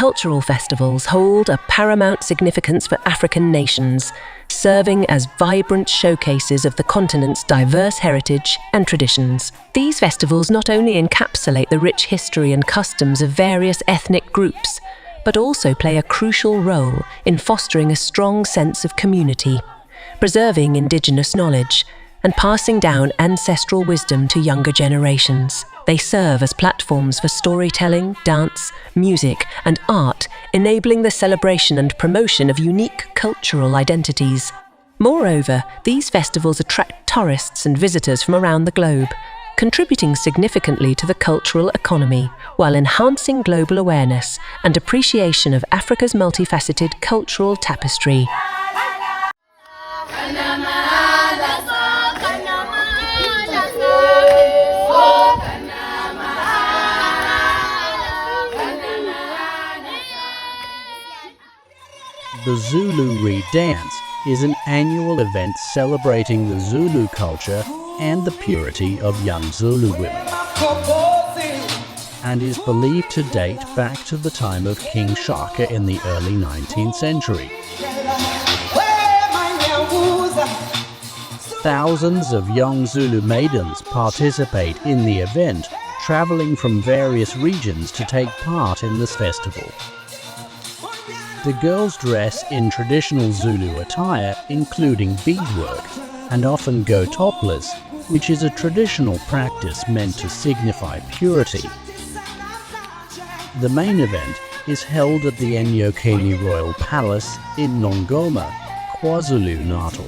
cultural festivals hold a paramount significance for African nations, serving as vibrant showcases of the continent's diverse heritage and traditions. These festivals not only encapsulate the rich history and customs of various ethnic groups, but also play a crucial role in fostering a strong sense of community, preserving indigenous knowledge, and passing down ancestral wisdom to younger generations. They serve as platforms for storytelling, dance, music, and art, enabling the celebration and promotion of unique cultural identities. Moreover, these festivals attract tourists and visitors from around the globe, contributing significantly to the cultural economy, while enhancing global awareness and appreciation of Africa's multifaceted cultural tapestry. The Zulu Dance is an annual event celebrating the Zulu culture and the purity of young Zulu women, and is believed to date back to the time of King Shaka in the early 19th century. Thousands of young Zulu maidens participate in the event, traveling from various regions to take part in this festival. The girls dress in traditional Zulu attire, including beadwork, and often go topless, which is a traditional practice meant to signify purity. The main event is held at the Enyokeni Royal Palace in Nongoma, KwaZulu-Natal.